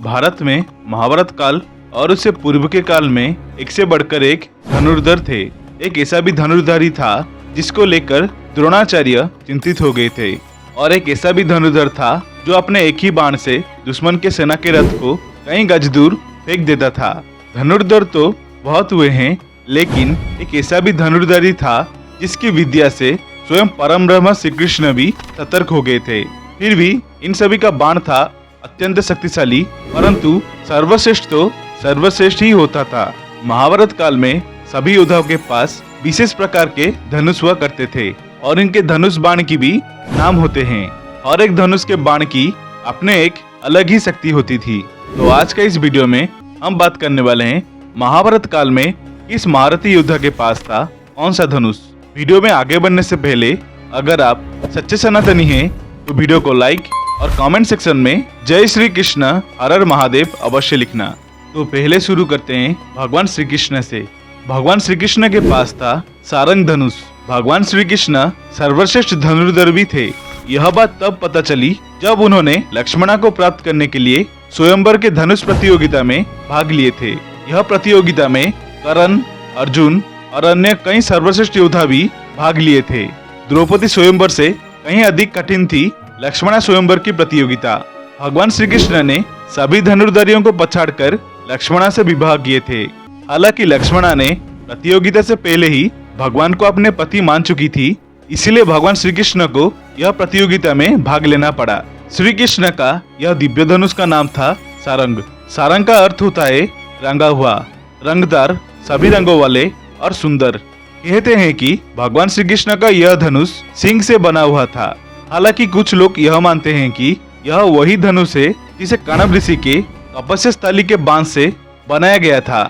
भारत में महाभारत काल और उससे पूर्व के काल में एक से बढ़कर एक धनुर्धर थे। एक ऐसा भी धनुर्धारी था जिसको लेकर द्रोणाचार्य चिंतित हो गए थे, और एक ऐसा भी धनुर्धर था जो अपने एक ही बाण से दुश्मन के सेना के रथ को कई गज दूर फेंक देता था। धनुर्धर तो बहुत हुए हैं, लेकिन एक ऐसा भी धनुर्धारी था जिसकी विद्या से स्वयं परम ब्रह्म श्री कृष्ण भी सतर्क हो गए थे। फिर भी इन सभी का बाण था अत्यंत शक्तिशाली, परंतु सर्वश्रेष्ठ तो सर्वश्रेष्ठ ही होता था। महाभारत काल में सभी योद्धाओं के पास विशेष प्रकार के धनुष हुआ करते थे, और इनके धनुष बाण की भी नाम होते हैं। और एक धनुष के बाण की अपने एक अलग ही शक्ति होती थी। तो आज का इस वीडियो में हम बात करने वाले हैं महाभारत काल में किस महारथी योद्धा के पास था कौन सा धनुष। वीडियो में आगे बढ़ने से पहले अगर आप सच्चे सनातनी हैं तो वीडियो को लाइक और कमेंट सेक्शन में जय श्री कृष्ण हर हर महादेव अवश्य लिखना। तो पहले शुरू करते हैं भगवान श्री कृष्ण से। भगवान श्री कृष्ण के पास था सारंग धनुष। भगवान श्री कृष्ण सर्वश्रेष्ठ धनुर्धर भी थे। यह बात तब पता चली जब उन्होंने लक्ष्मणा को प्राप्त करने के लिए स्वयंवर के धनुष प्रतियोगिता में भाग लिए थे। यह प्रतियोगिता में कर्ण, अर्जुन और अन्य कई सर्वश्रेष्ठ योद्धा भी भाग लिए थे। द्रौपदी स्वयंवर से कहीं अधिक कठिन थी लक्ष्मणा स्वयंवर की प्रतियोगिता। भगवान श्री कृष्ण ने सभी धनुर्धारियों को पछाड़कर लक्ष्मणा से विवाह किए थे। हालांकि लक्ष्मणा ने प्रतियोगिता से पहले ही भगवान को अपने पति मान चुकी थी, इसलिए भगवान श्री कृष्ण को यह प्रतियोगिता में भाग लेना पड़ा। श्री कृष्ण का यह दिव्य धनुष का नाम था सारंग। सारंग का अर्थ होता है रंगा हुआ, रंगदार, सभी रंगों वाले और सुंदर। कहते हैं कि भगवान श्री कृष्ण का यह धनुष सिंह से बना हुआ था। हालांकि कुछ लोग यह मानते हैं कि यह वही धनुष है जिसे कण्व ऋषि के तपस्या स्थली के बांस से बनाया गया था।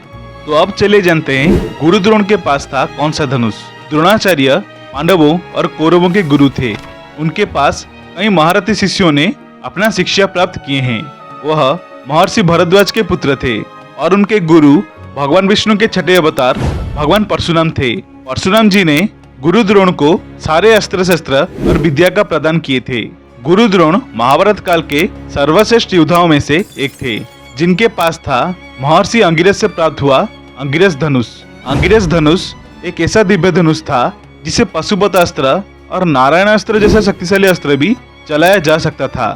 तो अब चले जानते हैं गुरु द्रोण के पास था कौन सा धनुष। द्रोणाचार्य पांडवों और कौरवों के गुरु थे। उनके पास कई महारथी शिष्यों ने अपना शिक्षा प्राप्त किए हैं। वह महर्षि भरद्वाज के पुत्र थे और उनके गुरु भगवान विष्णु के छठे अवतार भगवान परशुराम थे। परशुराम जी ने गुरु द्रोण को सारे अस्त्र शस्त्र और विद्या का प्रदान किए थे। गुरु द्रोण महाभारत काल के सर्वश्रेष्ठ योद्धाओं में से एक थे, जिनके पास था महर्षि अंगिरस से प्राप्त हुआ अंगिरस धनुष। अंगिरस धनुष एक ऐसा दिव्य धनुष था जिसे पशुपत अस्त्र और नारायण अस्त्र जैसा शक्तिशाली अस्त्र भी चलाया जा सकता था।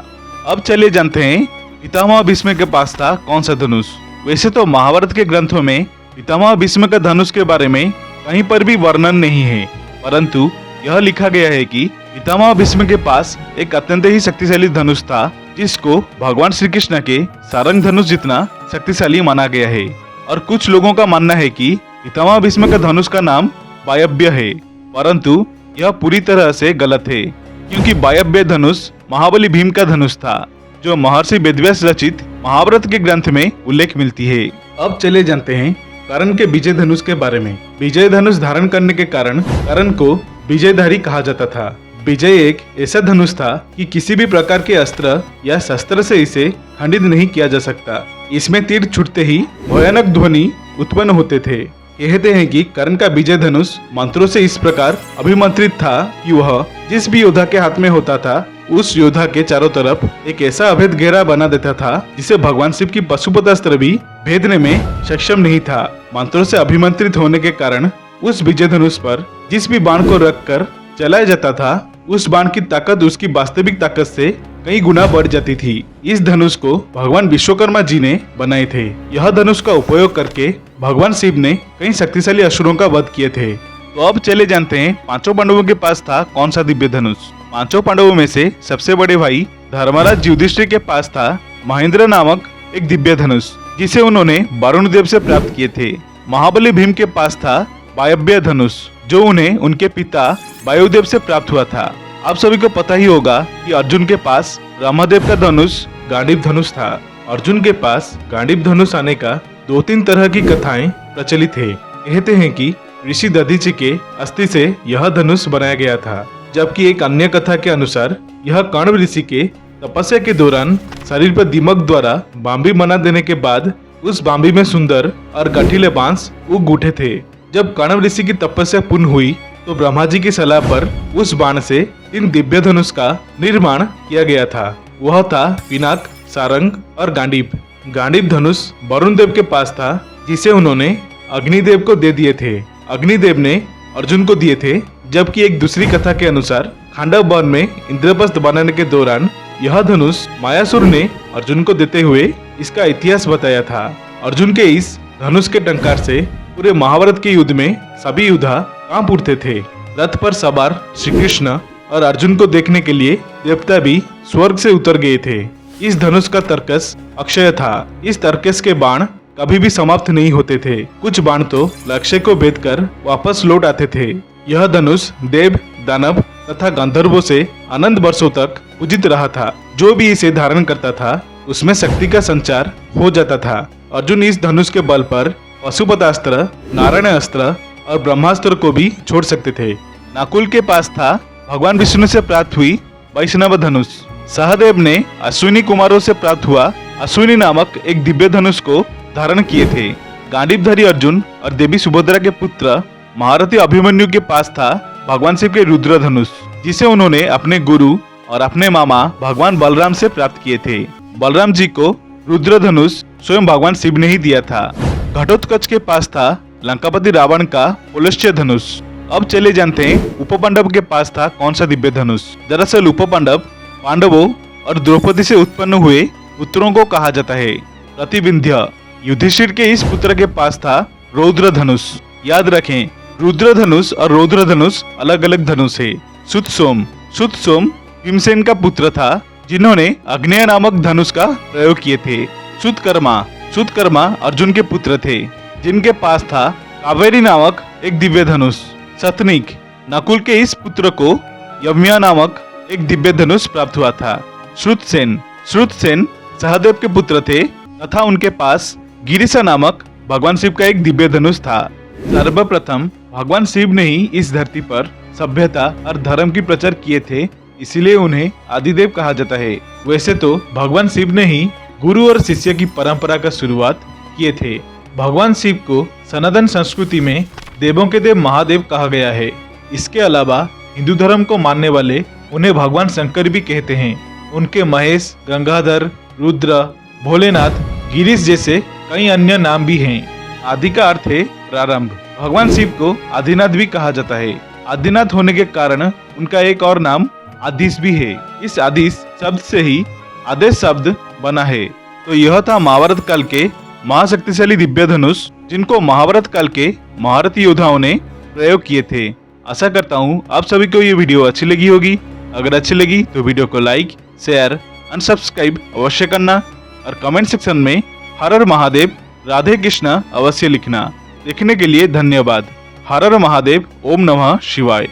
अब चलिए जानते हैं पितामह भीष्म के पास था कौन सा धनुष। वैसे तो महाभारत के ग्रंथों में पितामह भीष्म का धनुष के बारे में कहीं पर भी वर्णन नहीं है, परंतु यह लिखा गया है कि पितामह भीष्म के पास एक अत्यंत ही शक्तिशाली धनुष था, जिसको भगवान श्री कृष्ण के सारंग धनुष जितना शक्तिशाली माना गया है। और कुछ लोगों का मानना है कि पितामह भीष्म का धनुष का नाम वायव्य है, परंतु यह पूरी तरह से गलत है, क्योंकि वायव्य धनुष महाबली भीम का धनुष था, जो महर्षि वेदव्यास रचित महाभारत के ग्रंथ में उल्लेख मिलती है। अब चले जानते हैं कर्ण के विजय धनुष के बारे में। विजय धनुष धारण करने के कारण कर्ण को विजयधारी कहा जाता था। विजय एक ऐसा धनुष था कि किसी भी प्रकार के अस्त्र या शस्त्र से इसे खंडित नहीं किया जा सकता। इसमें तीर छूटते ही भयानक ध्वनि उत्पन्न होते थे। कहते हैं कि कर्ण का विजय धनुष मंत्रों से इस प्रकार अभिमंत्रित था कि वह जिस भी योद्धा के हाथ में होता था उस योद्धा के चारों तरफ एक ऐसा अभेद घेरा बना देता था जिसे भगवान शिव की पशुपत अस्त्र भी भेदने में सक्षम नहीं था। मंत्रों से अभिमंत्रित होने के कारण उस विजय धनुष पर जिस भी बाण को रखकर चलाया जाता था, उस बाण की ताकत उसकी वास्तविक ताकत से कई गुना बढ़ जाती थी। इस धनुष को भगवान विश्वकर्मा जी ने बनाए थे। यह धनुष का उपयोग करके भगवान शिव ने कई शक्तिशाली असुरों का वध किए थे। तो अब चले जानते हैं पांचों पांडवों के पास था कौन सा दिव्य धनुष। पांचों पांडवों में से सबसे बड़े भाई धर्मराज युधिष्ठिर के पास था महेंद्र नामक एक दिव्य धनुष, जिसे उन्होंने वरुण देव से प्राप्त किए थे। महाबली भीम के पास था वायव्य धनुष, जो उन्हें उनके पिता वायुदेव से प्राप्त हुआ था। आप सभी को पता ही होगा कि अर्जुन के पास ब्रह्मदेव का धनुष गांडीव धनुष था। अर्जुन के पास गांडीव धनुष आने का 2-3 तरह की कथाएं प्रचलित है। कहते हैं कि ऋषि दधीचि के अस्थि से यह धनुष बनाया गया था, जबकि एक अन्य कथा के अनुसार यह कण्व ऋषि के तपस्या के दौरान शरीर पर दीमक द्वारा बांबी बना देने के बाद उस बांबी में सुंदर और गठीले बांस उग उठे थे। जब कण्व ऋषि की तपस्या पूर्ण हुई तो ब्रह्मा जी की सलाह पर उस बाण से 3 दिव्य धनुष का निर्माण किया गया था। वह था पिनाक, सारंग और गांडीव। गांडीव धनुष वरुण देव के पास था, जिसे उन्होंने अग्निदेव को दे दिए थे। अग्निदेव ने अर्जुन को दिए थे, जबकि एक दूसरी कथा के अनुसार खांडव वन में इंद्रप्रस्थ बनाने के दौरान यह धनुष मायासुर ने अर्जुन को देते हुए इसका इतिहास बताया था। अर्जुन के इस धनुष के टंकार से पूरे महाभारत के युद्ध में सभी योद्धा कांप उठते थे। रथ पर सवार श्री कृष्ण और अर्जुन को देखने के लिए देवता भी स्वर्ग से उतर गए थे। इस धनुष का तर्कस अक्षय था। इस तर्कस के बाण कभी भी समाप्त नहीं होते थे। कुछ बाण तो लक्ष्य को भेद कर वापस लौट आते थे। यह धनुष देव, दानव तथा गंधर्वों से अनंत वर्षों तक पूजित रहा था। जो भी इसे धारण करता था उसमें शक्ति का संचार हो जाता था। अर्जुन इस धनुष के बल पर पशुपतास्त्र, नारायण अस्त्र और ब्रह्मास्त्र को भी छोड़ सकते थे। नकुल के पास था भगवान विष्णु से प्राप्त हुई वैष्णव धनुष। सहदेव ने अश्विनी कुमारों से प्राप्त हुआ अश्विनी नामक एक दिव्य धनुष को धारण किए थे। गांडीवधारी अर्जुन और देवी सुभद्रा के पुत्र महारथी अभिमन्यु के पास था भगवान शिव के रुद्र धनुष, जिसे उन्होंने अपने गुरु और अपने मामा भगवान बलराम से प्राप्त किए थे। बलराम जी को रुद्र धनुष स्वयं भगवान शिव ने ही दिया था। घटोत्कच के पास था लंकापति रावण का पुलस्त्य धनुष। अब चले जानते हैं उपपांडव के पास था कौन सा दिव्य धनुष। दरअसल उपपांडव पांडवों और द्रौपदी से उत्पन्न हुए पुत्रों को कहा जाता है। प्रतिविंध्य युधिष्ठिर के इस पुत्र के पास था रौद्र धनुष। याद रखें, रुद्र धनुष और रौद्र धनुष अलग अलग धनुष है। सुतसोम भीमसेन का पुत्र था, जिन्होंने अग्नेय नामक धनुष का प्रयोग किए थे। सुतकर्मा अर्जुन के पुत्र थे, जिनके पास था कावेरी नामक एक दिव्य धनुष। सतनिक नकुल के इस पुत्र को यम्या नामक एक दिव्य धनुष प्राप्त हुआ था। श्रुतसेन सहदेव के पुत्र थे तथा उनके पास गिरिशा नामक भगवान शिव का एक दिव्य धनुष था। सर्वप्रथम भगवान शिव ने ही इस धरती पर सभ्यता और धर्म की प्रचार किए थे, इसीलिए उन्हें आदिदेव कहा जाता है। वैसे तो भगवान शिव ने ही गुरु और शिष्य की परंपरा का शुरुआत किए थे। भगवान शिव को सनातन संस्कृति में देवों के देव महादेव कहा गया है। इसके अलावा हिंदू धर्म को मानने वाले उन्हें भगवान शंकर भी कहते हैं। उनके महेश, गंगाधर, रुद्र, भोलेनाथ, गिरीश जैसे कई अन्य नाम भी हैं। आदि का अर्थ है प्रारंभ। भगवान शिव को आदिनाथ भी कहा जाता है। आदिनाथ होने के कारण उनका एक और नाम आदिश भी है। इस आदिश शब्द से ही आदेश शब्द बना है। तो यह था महाभारत काल के महाशक्तिशाली दिव्य धनुष, जिनको महाभारत काल के महारथी योद्धाओं ने प्रयोग किए थे। आशा करता हूँ आप सभी को ये वीडियो अच्छी लगी होगी। अगर अच्छी लगी तो वीडियो को लाइक, शेयर और सब्सक्राइब अवश्य करना और कमेंट सेक्शन में हर हर महादेव, राधे कृष्ण अवश्य लिखना। देखने के लिए धन्यवाद। हर हर महादेव। ओम नमः शिवाय।